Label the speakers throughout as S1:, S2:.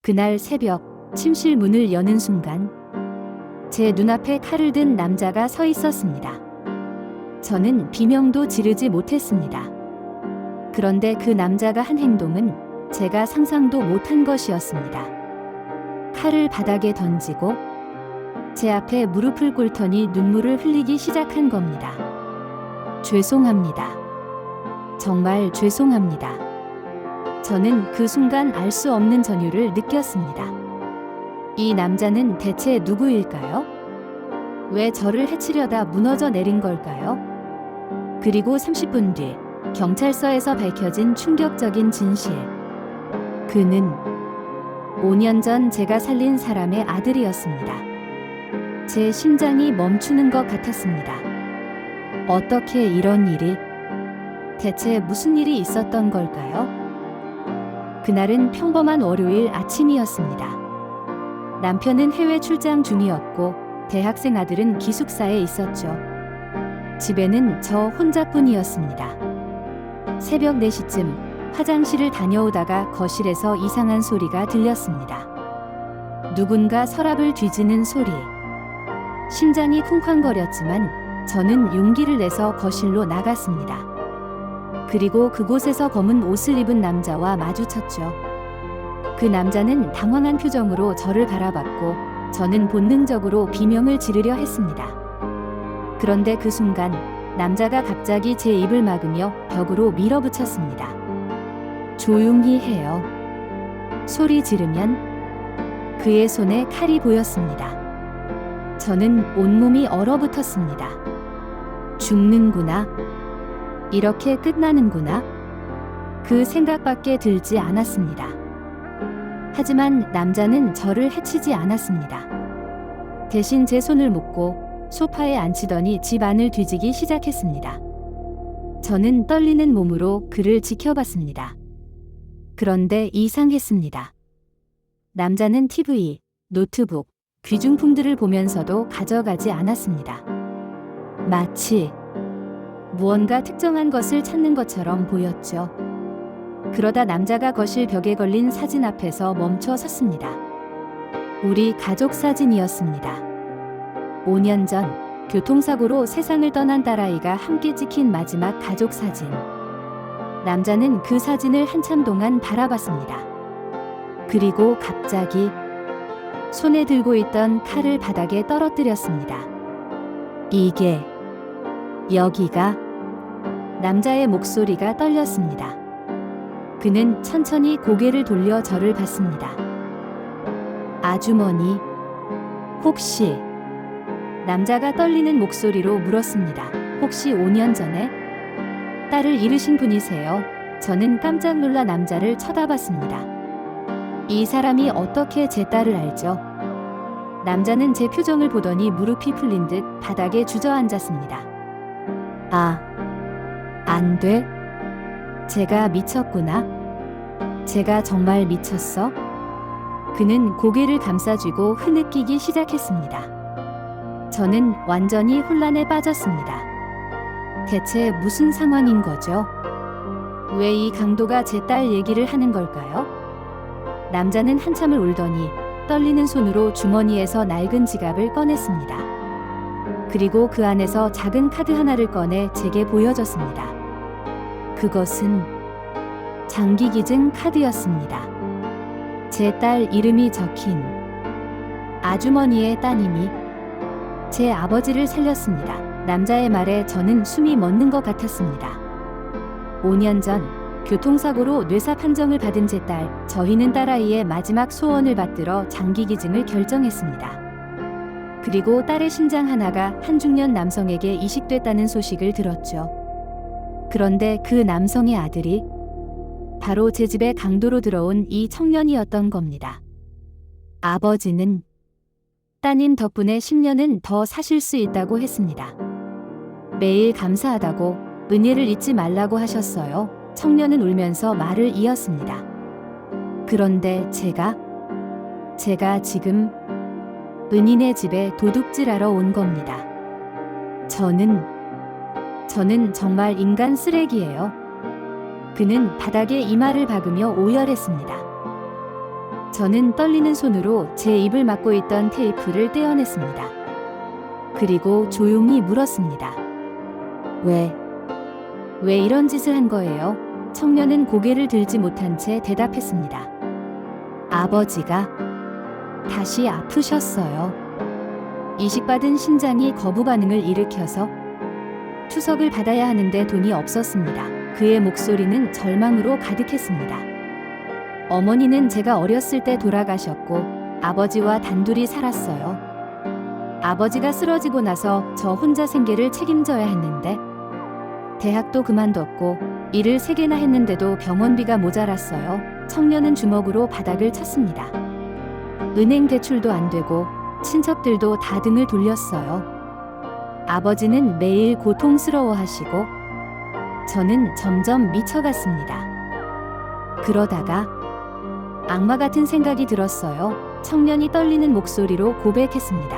S1: 그날 새벽 침실 문을 여는 순간 제 눈앞에 칼을 든 남자가 서 있었습니다. 저는 비명도 지르지 못했습니다. 그런데 그 남자가 한 행동은 제가 상상도 못한 것이었습니다. 칼을 바닥에 던지고 제 앞에 무릎을 꿇더니 눈물을 흘리기 시작한 겁니다. 죄송합니다. 정말 죄송합니다. 저는 그 순간 알 수 없는 전율을 느꼈습니다. 이 남자는 대체 누구일까요? 왜 저를 해치려다 무너져 내린 걸까요? 그리고 30분 뒤 경찰서에서 밝혀진 충격적인 진실. 그는 5년 전 제가 살린 사람의 아들이었습니다. 제 심장이 멈추는 것 같았습니다. 어떻게 이런 일이? 대체 무슨 일이 있었던 걸까요? 그날은 평범한 월요일 아침이었습니다. 남편은 해외 출장 중이었고 대학생 아들은 기숙사에 있었죠. 집에는 저 혼자뿐이었습니다. 새벽 4시쯤 화장실을 다녀오다가 거실에서 이상한 소리가 들렸습니다. 누군가 서랍을 뒤지는 소리. 심장이 쿵쾅거렸지만 저는 용기를 내서 거실로 나갔습니다. 그리고 그곳에서 검은 옷을 입은 남자와 마주쳤죠. 그 남자는 당황한 표정으로 저를 바라봤고 저는 본능적으로 비명을 지르려 했습니다. 그런데 그 순간 남자가 갑자기 제 입을 막으며 벽으로 밀어붙였습니다. 조용히 해요. 소리 지르면 그의 손에 칼이 보였습니다. 저는 온몸이 얼어붙었습니다. 죽는구나. 이렇게 끝나는구나. 그 생각밖에 들지 않았습니다. 하지만 남자는 저를 해치지 않았습니다. 대신 제 손을 묶고 소파에 앉히더니 집 안을 뒤지기 시작했습니다. 저는 떨리는 몸으로 그를 지켜봤습니다. 그런데 이상했습니다. 남자는 TV, 노트북, 귀중품들을 보면서도 가져가지 않았습니다. 마치 무언가 특정한 것을 찾는 것처럼 보였죠. 그러다 남자가 거실 벽에 걸린 사진 앞에서 멈춰 섰습니다. 우리 가족 사진이었습니다. 5년 전 교통사고로 세상을 떠난 딸아이가 함께 찍힌 마지막 가족 사진. 남자는 그 사진을 한참 동안 바라봤습니다. 그리고 갑자기 손에 들고 있던 칼을 바닥에 떨어뜨렸습니다. 이게 여기가? 남자의 목소리가 떨렸습니다. 그는 천천히 고개를 돌려 저를 봤습니다. 아주머니, 혹시? 남자가 떨리는 목소리로 물었습니다. 혹시 5년 전에 딸을 잃으신 분이세요? 저는 깜짝 놀라 남자를 쳐다봤습니다. 이 사람이 어떻게 제 딸을 알죠? 남자는 제 표정을 보더니 무릎이 풀린 듯 바닥에 주저앉았습니다. 안 돼? 제가 미쳤구나. 제가 정말 미쳤어? 그는 고개를 감싸쥐고 흐느끼기 시작했습니다. 저는 완전히 혼란에 빠졌습니다. 대체 무슨 상황인 거죠? 왜 이 강도가 제 딸 얘기를 하는 걸까요? 남자는 한참을 울더니 떨리는 손으로 주머니에서 낡은 지갑을 꺼냈습니다. 그리고 그 안에서 작은 카드 하나를 꺼내 제게 보여줬습니다. 그것은 장기기증 카드였습니다. 제 딸 이름이 적힌 아주머니의 따님이 제 아버지를 살렸습니다. 남자의 말에 저는 숨이 멎는 것 같았습니다. 5년 전 교통사고로 뇌사 판정을 받은 제 딸, 저희는 딸아이의 마지막 소원을 받들어 장기기증을 결정했습니다. 그리고 딸의 신장 하나가 한 중년 남성에게 이식됐다는 소식을 들었죠. 그런데 그 남성의 아들이 바로 제 집에 강도로 들어온 이 청년이었던 겁니다. 아버지는 따님 덕분에 10년은 더 사실 수 있다고 했습니다. 매일 감사하다고, 은혜를 잊지 말라고 하셨어요. 청년은 울면서 말을 이었습니다. 그런데 제가 지금 은인의 집에 도둑질하러 온 겁니다. 저는 정말 인간 쓰레기예요. 그는 바닥에 이마를 박으며 오열했습니다. 저는 떨리는 손으로 제 입을 막고 있던 테이프를 떼어냈습니다. 그리고 조용히 물었습니다. 왜 이런 짓을 한 거예요? 청년은 고개를 들지 못한 채 대답했습니다. 아버지가 다시 아프셨어요. 이식받은 신장이 거부 반응을 일으켜서 투석을 받아야 하는데 돈이 없었습니다. 그의 목소리는 절망으로 가득했습니다. 어머니는 제가 어렸을 때 돌아가셨고 아버지와 단둘이 살았어요. 아버지가 쓰러지고 나서 저 혼자 생계를 책임져야 했는데 대학도 그만뒀고 일을 3개나 했는데도 병원비가 모자랐어요. 청년은 주먹으로 바닥을 쳤습니다. 은행 대출도 안 되고 친척들도 다 등을 돌렸어요. 아버지는 매일 고통스러워하시고 저는 점점 미쳐갔습니다. 그러다가 악마 같은 생각이 들었어요. 청년이 떨리는 목소리로 고백했습니다.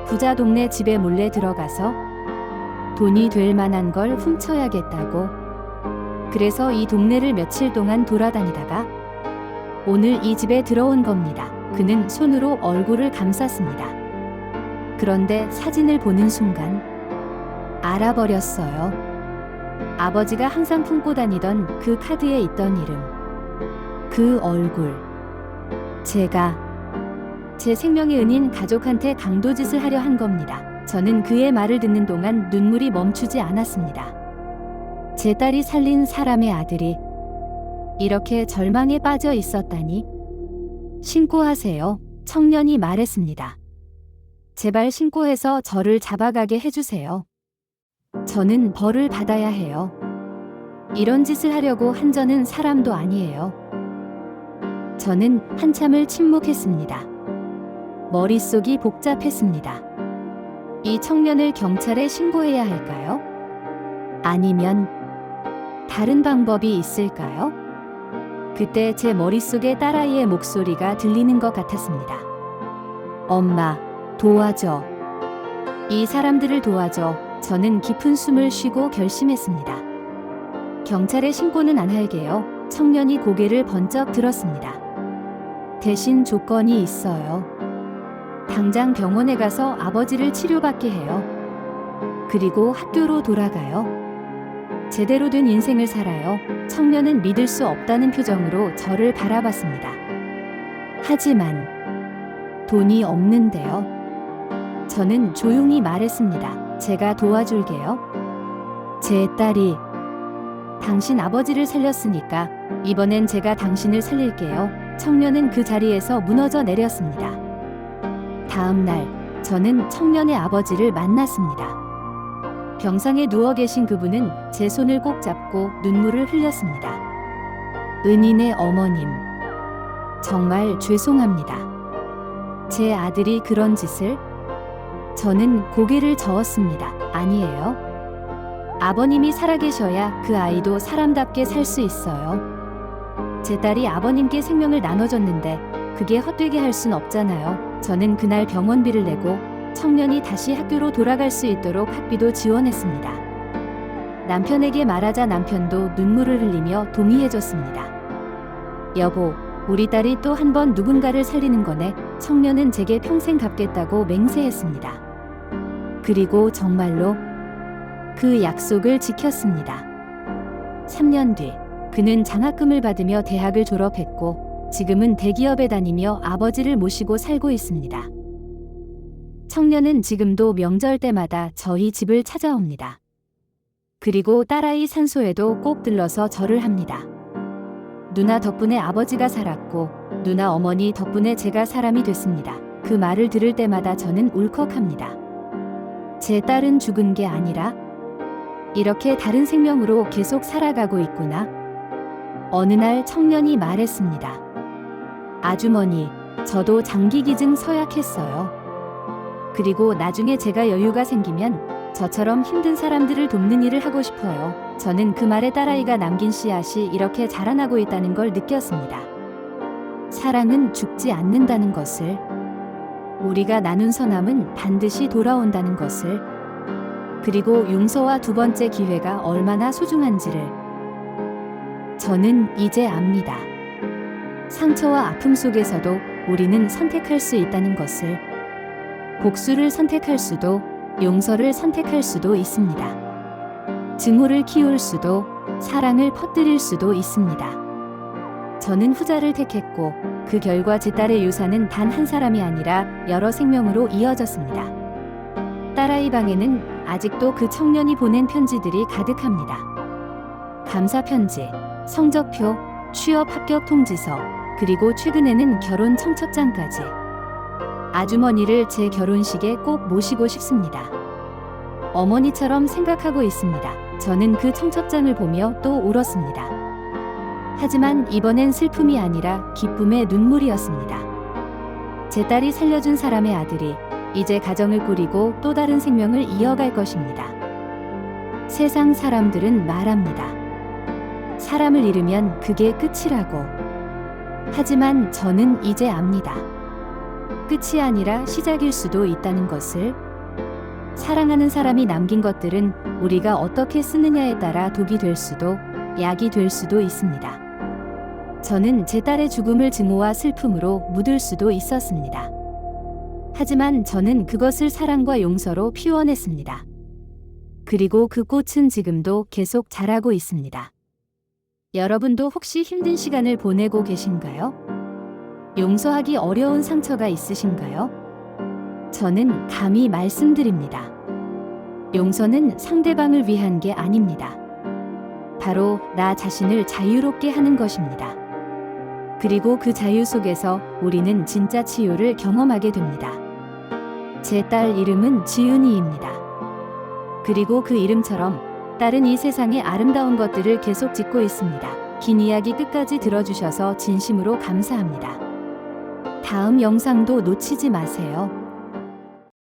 S1: 부자 동네 집에 몰래 들어가서 돈이 될 만한 걸 훔쳐야겠다고. 그래서 이 동네를 며칠 동안 돌아다니다가 오늘 이 집에 들어온 겁니다. 그는 손으로 얼굴을 감쌌습니다. 그런데 사진을 보는 순간 알아버렸어요. 아버지가 항상 품고 다니던 그 카드에 있던 이름, 그 얼굴. 제가 제 생명의 은인 가족한테 강도짓을 하려 한 겁니다. 저는 그의 말을 듣는 동안 눈물이 멈추지 않았습니다. 제 딸이 살린 사람의 아들이 이렇게 절망에 빠져 있었다니. 신고하세요. 청년이 말했습니다. 제발 신고해서 저를 잡아가게 해주세요. 저는 벌을 받아야 해요. 이런 짓을 하려고 한 저는 사람도 아니에요. 저는 한참을 침묵했습니다. 머릿속이 복잡했습니다. 이 청년을 경찰에 신고해야 할까요? 아니면 다른 방법이 있을까요? 그때 제 머릿속에 딸아이의 목소리가 들리는 것 같았습니다. 엄마, 도와줘. 이 사람들을 도와줘. 저는 깊은 숨을 쉬고 결심했습니다. 경찰에 신고는 안 할게요. 청년이 고개를 번쩍 들었습니다. 대신 조건이 있어요. 당장 병원에 가서 아버지를 치료받게 해요. 그리고 학교로 돌아가요. 제대로 된 인생을 살아요. 청년은 믿을 수 없다는 표정으로 저를 바라봤습니다. 하지만 돈이 없는데요. 저는 조용히 말했습니다. 제가 도와줄게요. 제 딸이 당신 아버지를 살렸으니까 이번엔 제가 당신을 살릴게요. 청년은 그 자리에서 무너져 내렸습니다. 다음 날 저는 청년의 아버지를 만났습니다. 병상에 누워 계신 그분은 제 손을 꼭 잡고 눈물을 흘렸습니다. 은인의 어머님, 정말 죄송합니다. 제 아들이 그런 짓을? 저는 고개를 저었습니다. 아니에요. 아버님이 살아계셔야 그 아이도 사람답게 살 수 있어요. 제 딸이 아버님께 생명을 나눠줬는데 그게 헛되게 할 순 없잖아요. 저는 그날 병원비를 내고 청년이 다시 학교로 돌아갈 수 있도록 학비도 지원했습니다. 남편에게 말하자 남편도 눈물을 흘리며 동의해줬습니다. 여보, 우리 딸이 또 한 번 누군가를 살리는 거네. 청년은 제게 평생 갚겠다고 맹세했습니다. 그리고 정말로 그 약속을 지켰습니다. 3년 뒤 그는 장학금을 받으며 대학을 졸업했고 지금은 대기업에 다니며 아버지를 모시고 살고 있습니다. 청년은 지금도 명절 때마다 저희 집을 찾아옵니다. 그리고 딸아이 산소에도 꼭 들러서 절을 합니다. 누나 덕분에 아버지가 살았고 누나 어머니 덕분에 제가 사람이 됐습니다. 그 말을 들을 때마다 저는 울컥합니다. 제 딸은 죽은 게 아니라 이렇게 다른 생명으로 계속 살아가고 있구나. 어느 날 청년이 말했습니다. 아주머니, 저도 장기기증 서약했어요. 그리고 나중에 제가 여유가 생기면 저처럼 힘든 사람들을 돕는 일을 하고 싶어요. 저는 그 말에 딸아이가 남긴 씨앗이 이렇게 자라나고 있다는 걸 느꼈습니다. 사랑은 죽지 않는다는 것을, 우리가 나눈 선함은 반드시 돌아온다는 것을, 그리고 용서와 두 번째 기회가 얼마나 소중한지를 저는 이제 압니다. 상처와 아픔 속에서도 우리는 선택할 수 있다는 것을, 복수를 선택할 수도, 용서를 선택할 수도 있습니다. 증오를 키울 수도, 사랑을 퍼뜨릴 수도 있습니다. 저는 후자를 택했고 그 결과 제 딸의 유산은 단 한 사람이 아니라 여러 생명으로 이어졌습니다. 딸아이 방에는 아직도 그 청년이 보낸 편지들이 가득합니다. 감사 편지, 성적표, 취업 합격 통지서, 그리고 최근에는 결혼 청첩장까지. 아주머니를 제 결혼식에 꼭 모시고 싶습니다. 어머니처럼 생각하고 있습니다. 저는 그 청첩장을 보며 또 울었습니다. 하지만 이번엔 슬픔이 아니라 기쁨의 눈물이었습니다. 제 딸이 살려준 사람의 아들이 이제 가정을 꾸리고 또 다른 생명을 이어갈 것입니다. 세상 사람들은 말합니다. 사람을 잃으면 그게 끝이라고. 하지만 저는 이제 압니다. 끝이 아니라 시작일 수도 있다는 것을. 사랑하는 사람이 남긴 것들은 우리가 어떻게 쓰느냐에 따라 독이 될 수도, 약이 될 수도 있습니다. 저는 제 딸의 죽음을 증오와 슬픔으로 묻을 수도 있었습니다. 하지만 저는 그것을 사랑과 용서로 피워냈습니다. 그리고 그 꽃은 지금도 계속 자라고 있습니다. 여러분도 혹시 힘든 시간을 보내고 계신가요? 용서하기 어려운 상처가 있으신가요? 저는 감히 말씀드립니다. 용서는 상대방을 위한 게 아닙니다. 바로 나 자신을 자유롭게 하는 것입니다. 그리고 그 자유 속에서 우리는 진짜 치유를 경험하게 됩니다. 제 딸 이름은 지은이입니다. 그리고 그 이름처럼 딸은 이 세상의 아름다운 것들을 계속 짓고 있습니다. 긴 이야기 끝까지 들어주셔서 진심으로 감사합니다. 다음 영상도 놓치지 마세요.